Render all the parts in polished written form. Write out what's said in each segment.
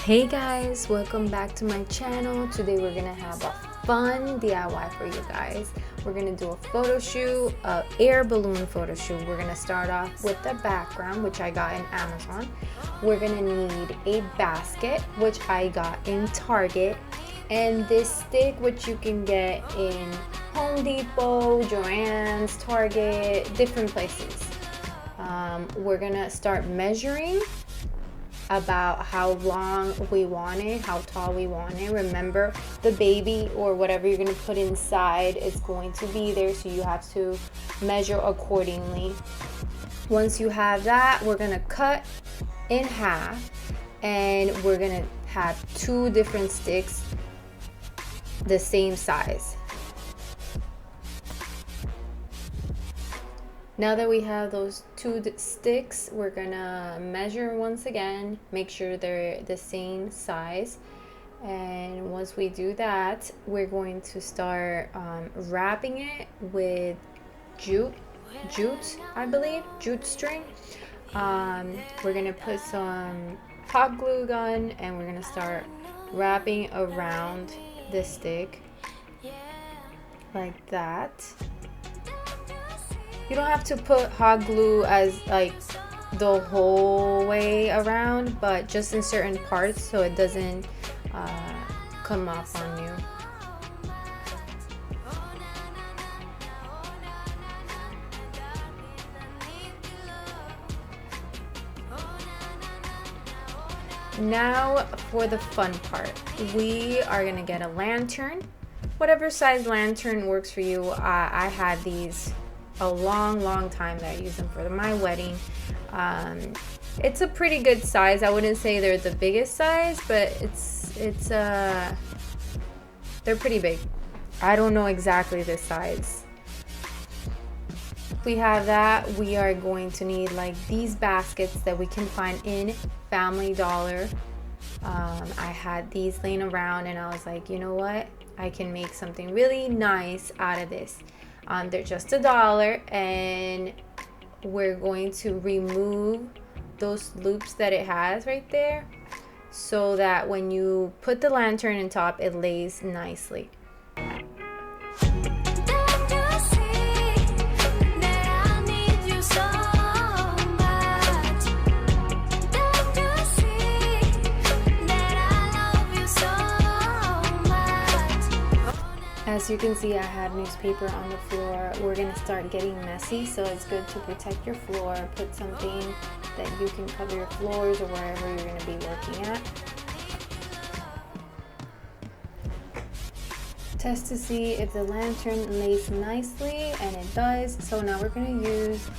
Hey guys, welcome back to my channel. Today we're gonna have a fun DIY for you guys. We're gonna do a photo shoot, a air balloon photo shoot. We're gonna start off with the background, which I got in Amazon. We're gonna need a basket, which I got in Target, and this stick, which you can get in Home Depot, Joann's, Target, different places. We're gonna start measuring about how long we want it, how tall we want it. Remember, the baby or whatever you're going to put inside is going to be there, so you have to measure accordingly. Once you have that, we're going to cut in half, and we're going to have two different sticks the same size. Now that we have those two sticks, we're gonna measure once again, make sure they're the same size. And once we do that, we're going to start wrapping it with jute, I believe, jute string. We're gonna put some hot glue gun, and we're gonna start wrapping around the stick like that. You don't have to put hot glue as like the whole way around, but just in certain parts so it doesn't come off on you. Now for the fun part. We are gonna get a lantern. Whatever size lantern works for you. I had these a long time that I used them for my wedding. It's a pretty good size. I wouldn't say they're the biggest size, but they're pretty big. I don't know exactly the size. If we have that, we are going to need like these baskets that we can find in Family Dollar. I had these laying around, and I was like, you know what, I can make something really nice out of this. They're just $1, and we're going to remove those loops that it has right there so that when you put the lantern on top, it lays nicely. As you can see, I have newspaper on the floor. We're gonna start getting messy, so it's good to protect your floor. Put something that you can cover your floors or wherever you're gonna be working at. Test to see if the lantern lays nicely, and it does. So now we're gonna use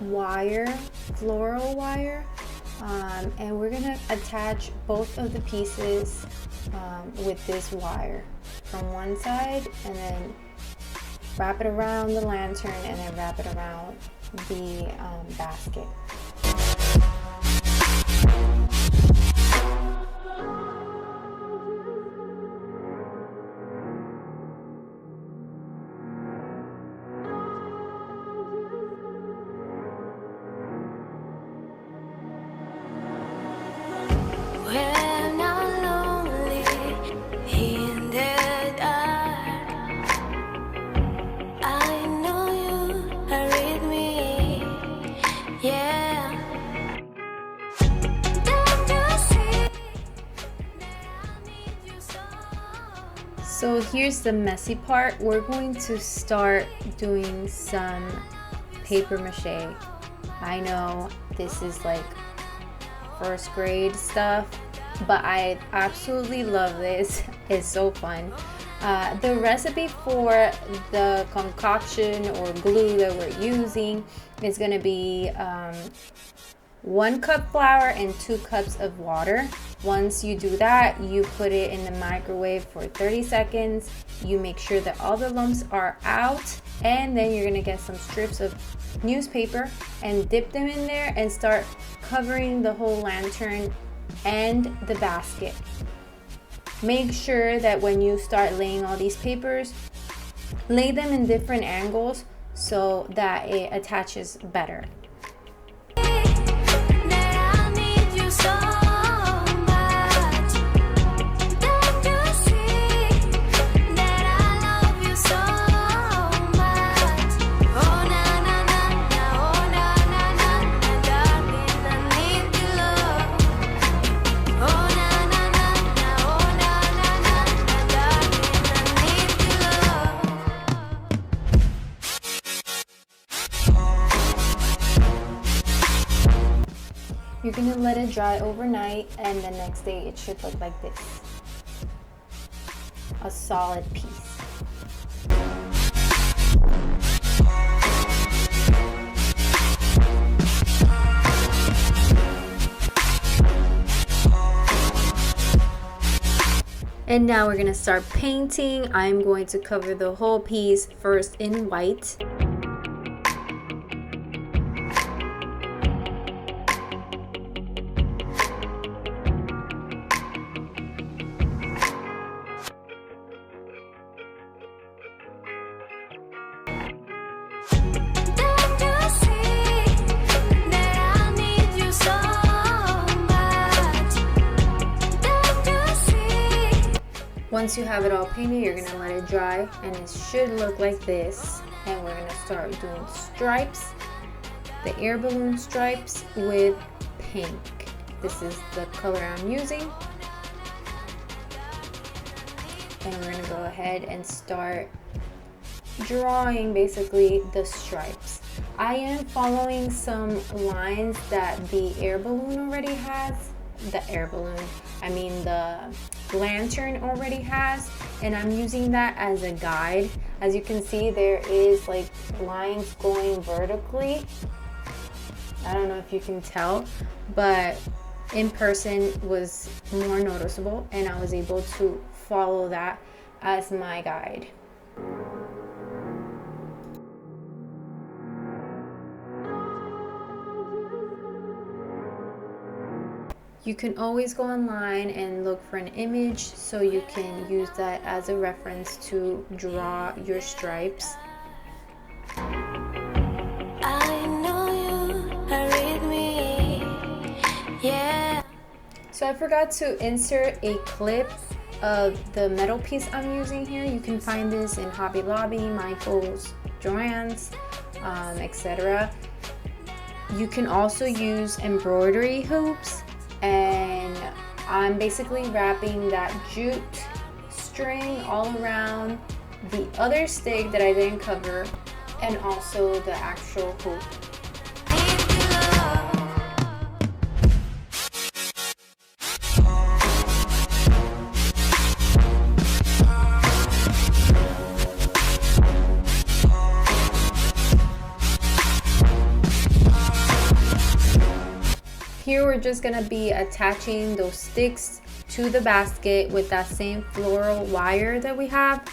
wire, floral wire, and we're gonna attach both of the pieces with this wire from one side, and then wrap it around the lantern, and then wrap it around the basket. So here's the messy part. We're going to start doing some paper mache. I know this is like first grade stuff, but I absolutely love this. It's so fun. The recipe for the concoction or glue that we're using is going to be 1 cup flour and 2 cups of water. Once you do that, you put it in the microwave for 30 seconds. You make sure that all the lumps are out, and then you're gonna get some strips of newspaper and dip them in there and start covering the whole lantern and the basket. Make sure that when you start laying all these papers, lay them in different angles so that it attaches better. gonna let it dry overnight, and the next day it should look like this. A solid piece. And now we're gonna start painting. I'm going to cover the whole piece first in white. Once you have it all painted, you're gonna let it dry, and it should look like this. And we're gonna start doing stripes, the air balloon stripes with pink. This is the color I'm using. And we're gonna go ahead and start drawing basically the stripes. I am following some lines that the air balloon already has. The lantern already has, and I'm using that as a guide. As you can see, there is like lines going vertically. I don't know if you can tell, but in person was more noticeable, and I was able to follow that as my guide. You can always go online and look for an image so you can use that as a reference to draw your stripes. I know you read me. Yeah. So I forgot to insert a clip of the metal piece I'm using here. You can find this in Hobby Lobby, Michael's, Joann's, etc. You can also use embroidery hoops. And I'm basically wrapping that jute string all around the other stick that I didn't cover, and also the actual hoop. Here we're just gonna be attaching those sticks to the basket with that same floral wire that we have,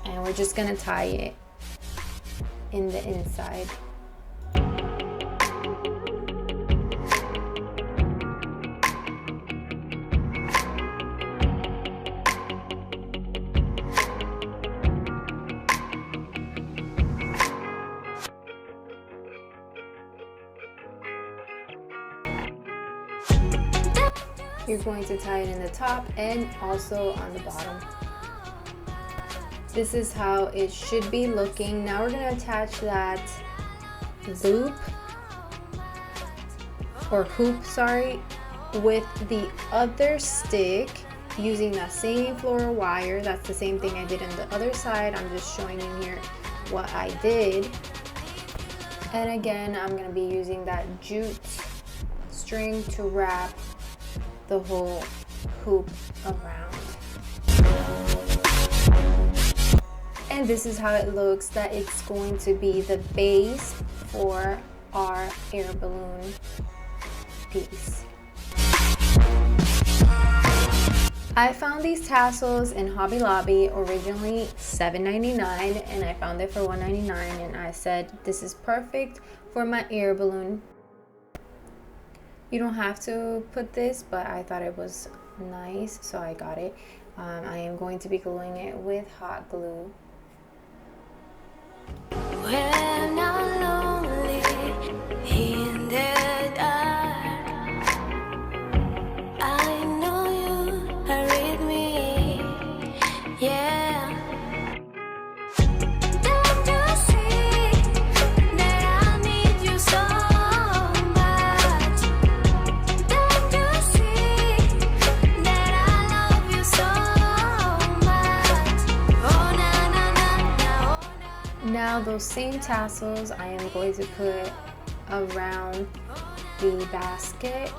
and we're just gonna tie it in the inside. You're going to tie it in the top and also on the bottom. This is how it should be looking. Now we're going to attach that loop or hoop, with the other stick using that same floral wire. That's the same thing I did on the other side. I'm just showing you here what I did. And again, I'm going to be using that jute string to wrap the whole hoop around. And this is how it looks, that it's going to be the base for our air balloon piece. I found these tassels in Hobby Lobby, originally $7.99, and I found it for $1.99, and I said this is perfect for my air balloon. You don't have to put this, but I thought it was nice, so I got it. I am going to be gluing it with hot glue. When I'm lonely in the dark, I know you are with me, yeah. Now those same tassels I am going to put around the basket.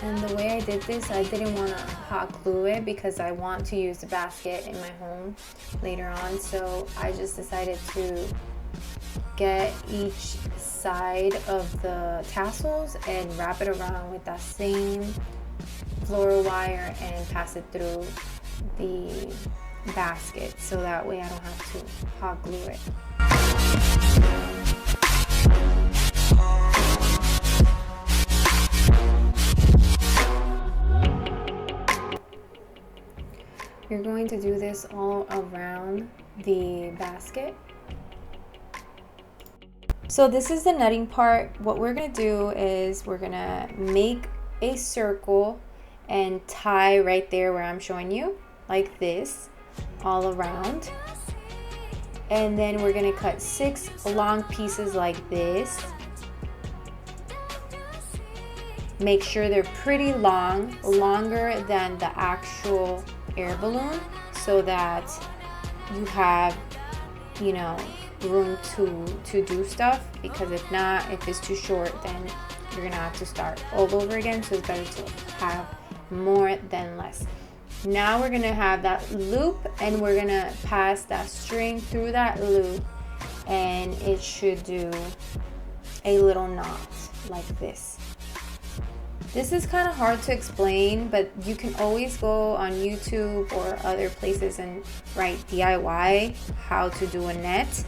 And the way I did this, I didn't want to hot glue it because I want to use the basket in my home later on. So I just decided to get each side of the tassels and wrap it around with that same floral wire and pass it through the basket, so that way I don't have to hot glue it. You're going to do this all around the basket. So this is the netting part. What we're gonna do is we're gonna make a circle and tie right there where I'm showing you, like this, all around. And then we're gonna cut 6 long pieces like this. Make sure they're pretty long, longer than the actual air balloon, so that you have, you know, room to do stuff, because if not, if it's too short, then you're gonna have to start all over again. So it's better to have more than less. Now we're gonna have that loop, and we're gonna pass that string through that loop, and it should do a little knot like this. This is kind of hard to explain, but you can always go on YouTube or other places and write DIY how to do a net,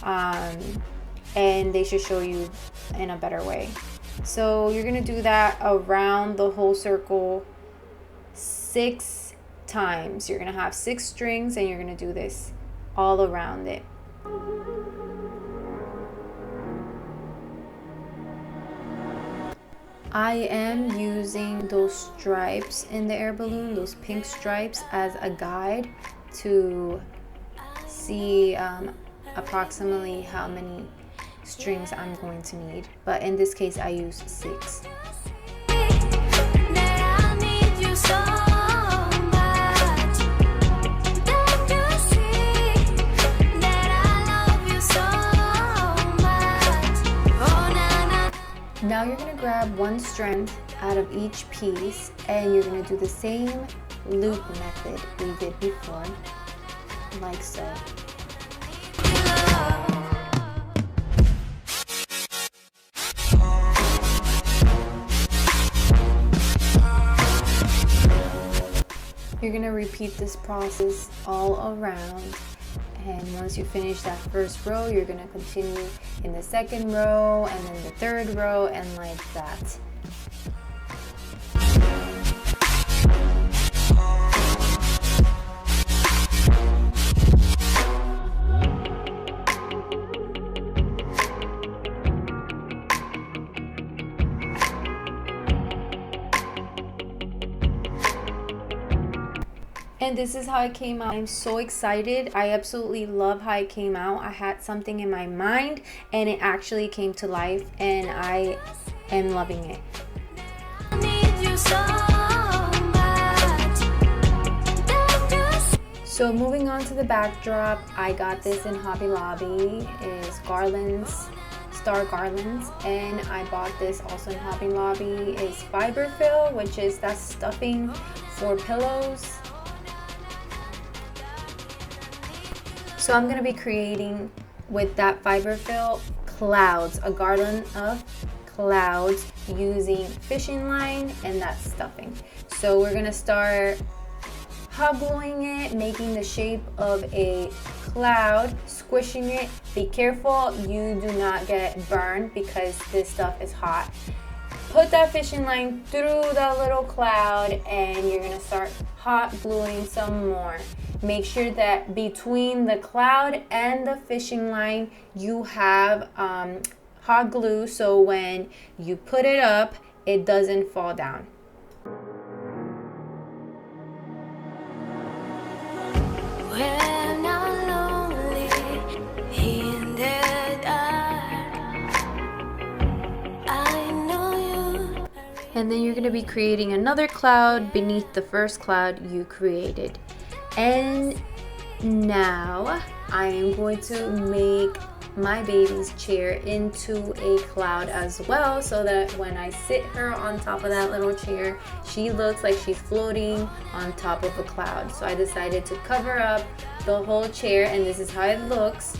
and they should show you in a better way. So you're gonna do that around the whole circle 6 times. You're gonna have 6 strings, and you're gonna do this all around it. I am using those stripes in the air balloon, those pink stripes, as a guide to see approximately how many strings I'm going to need. But in this case, I use 6. Now you're going to grab 1 strand out of each piece, and you're going to do the same loop method we did before, like so. You're going to repeat this process all around. And once you finish that first row, you're going to continue in the second row, and then the third row, and like that. And this is how it came out. I'm so excited. I absolutely love how it came out. I had something in my mind, and it actually came to life, and I am loving it. So moving on to the backdrop, I got this in Hobby Lobby. It is garlands, star garlands, and I bought this also in Hobby Lobby. It's fiber fill, which is that stuffing for pillows. So I'm going to be creating with that fiber fill clouds, a garland of clouds using fishing line and that stuffing. So we're going to start hot gluing it, making the shape of a cloud, squishing it. Be careful you do not get burned because this stuff is hot. Put that fishing line through that little cloud, and you're going to start hot gluing some more. Make sure that between the cloud and the fishing line you have hot glue, so when you put it up, it doesn't fall down. And then you're going to be creating another cloud beneath the first cloud you created. And now I am going to make my baby's chair into a cloud as well, so that when I sit her on top of that little chair, she looks like she's floating on top of a cloud. So I decided to cover up the whole chair, and this is how it looks.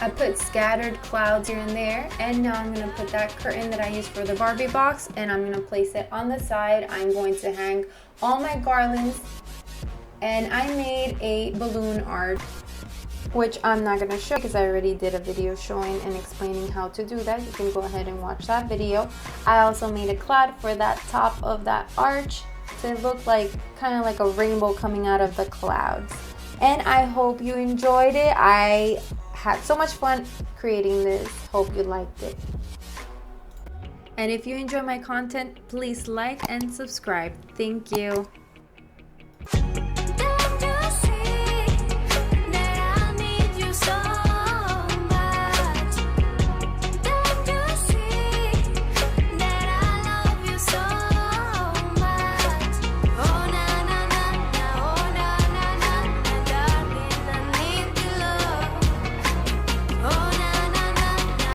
I put scattered clouds here and there, and now I'm going to put that curtain that I used for the Barbie box, and I'm going to place it on the side. I'm going to hang all my garlands, and I made a balloon art, which I'm not going to show because I already did a video showing and explaining how to do that. You can go ahead and watch that video. I also made a cloud for that top of that arch to look like kind of like a rainbow coming out of the clouds. And I hope you enjoyed it. I had so much fun creating this. Hope you liked it. And if you enjoy my content, please like and subscribe. Thank you.